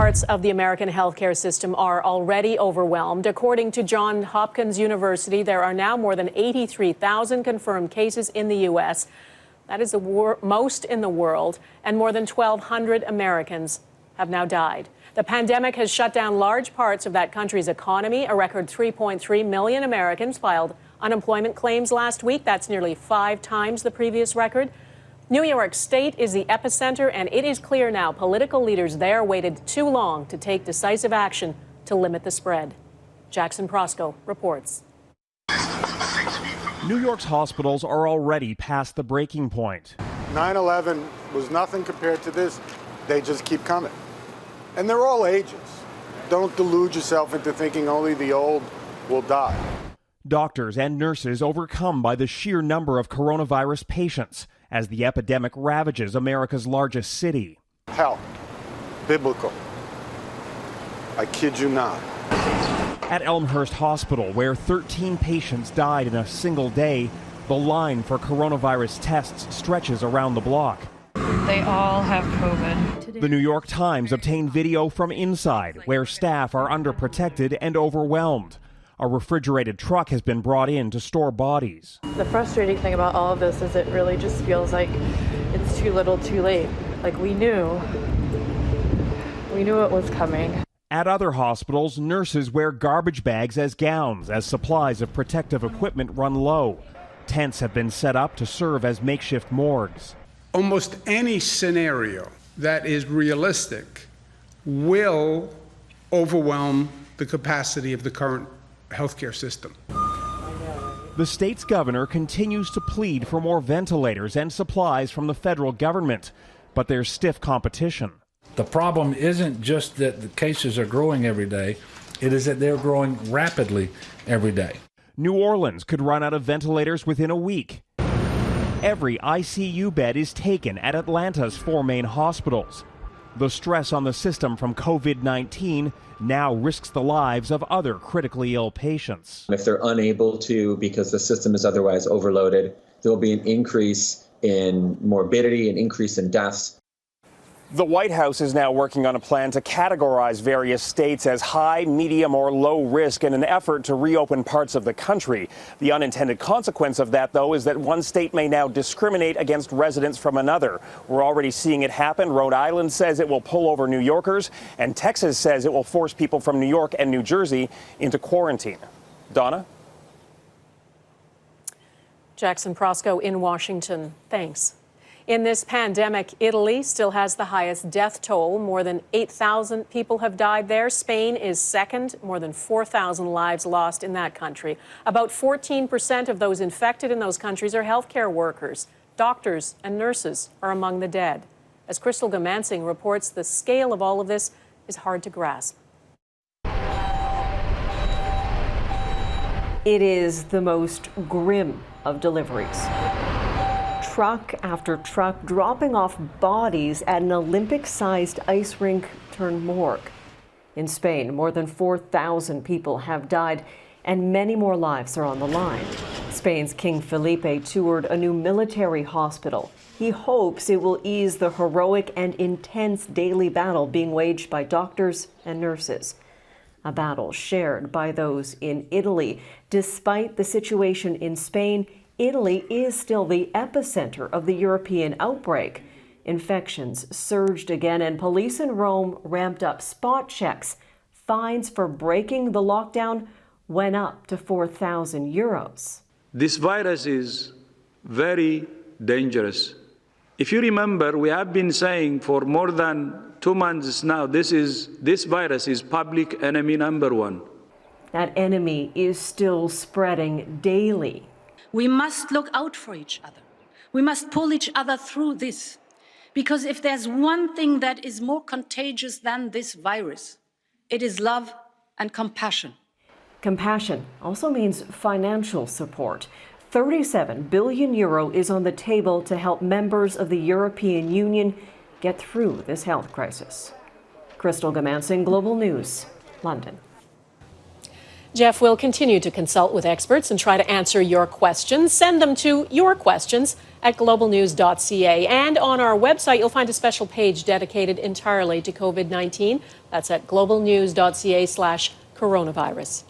parts of the American healthcare system are already overwhelmed. According to Johns Hopkins University, there are now more than 83,000 confirmed cases in the U.S. That is the most in the world, and more than 1,200 Americans have now died. The pandemic has shut down large parts of that country's economy. A record 3.3 million Americans filed unemployment claims last week. That's nearly 5 times the previous record. New York State is the epicenter, and it is clear now political leaders there waited too long to take decisive action to limit the spread. Jackson Proskow reports. New York's hospitals are already past the breaking point. 9/11 was nothing compared to this. They just keep coming. And they're all ages. Don't delude yourself into thinking only the old will die. Doctors and nurses overcome by the sheer number of coronavirus patients as the epidemic ravages America's largest city. Hell, biblical. I kid you not. At Elmhurst Hospital, where 13 patients died in a single day, the line for coronavirus tests stretches around the block. They all have COVID. The New York Times obtained video from inside, where staff are underprotected and overwhelmed. A refrigerated truck has been brought in to store bodies. The frustrating thing about all of this is it really just feels like it's too little too late. Like we knew it was coming. At other hospitals, nurses wear garbage bags as gowns as supplies of protective equipment run low. Tents have been set up to serve as makeshift morgues. Almost any scenario that is realistic will overwhelm the capacity of the current healthcare system. The state's governor continues to plead for more ventilators and supplies from the federal government, but there's stiff competition. The problem isn't just that the cases are growing every day, it is that they're growing rapidly every day. New Orleans could run out of ventilators within a week. Every ICU bed is taken at Atlanta's 4 main hospitals. The stress on the system from COVID-19 now risks the lives of other critically ill patients. If they're unable to, because the system is otherwise overloaded, there will be an increase in morbidity, an increase in deaths. The White House is now working on a plan to categorize various states as high, medium, or low risk in an effort to reopen parts of the country. The unintended consequence of that, though, is that one state may now discriminate against residents from another. We're already seeing it happen. Rhode Island says it will pull over New Yorkers, and Texas says it will force people from New York and New Jersey into quarantine. Donna? Jackson Proskow in Washington. Thanks. In this pandemic, Italy still has the highest death toll. More than 8,000 people have died there. Spain is second, more than 4,000 lives lost in that country. About 14% of those infected in those countries are healthcare workers. Doctors and nurses are among the dead. As Crystal Goomansingh reports, the scale of all of this is hard to grasp. It is the most grim of deliveries. Truck after truck dropping off bodies at an Olympic-sized ice rink turned morgue. In Spain, more than 4,000 people have died, and many more lives are on the line. Spain's King Felipe toured a new military hospital. He hopes it will ease the heroic and intense daily battle being waged by doctors and nurses. A battle shared by those in Italy. Despite the situation in Spain, Italy is still the epicenter of the European outbreak. Infections surged again, and police in Rome ramped up spot checks. Fines for breaking the lockdown went up to 4,000 euros. This virus is very dangerous. If you remember, we have been saying for more than 2 months now, this virus is public enemy number 1. That enemy is still spreading daily. We must look out for each other. We must pull each other through this. Because if there's one thing that is more contagious than this virus, it is love and compassion. Compassion also means financial support. 37 billion euro is on the table to help members of the European Union get through this health crisis. Crystal Goomansingh, Global News, London. Jeff will continue to consult with experts and try to answer your questions. Send them to yourquestions@globalnews.ca. And on our website, you'll find a special page dedicated entirely to COVID-19. That's at globalnews.ca/coronavirus.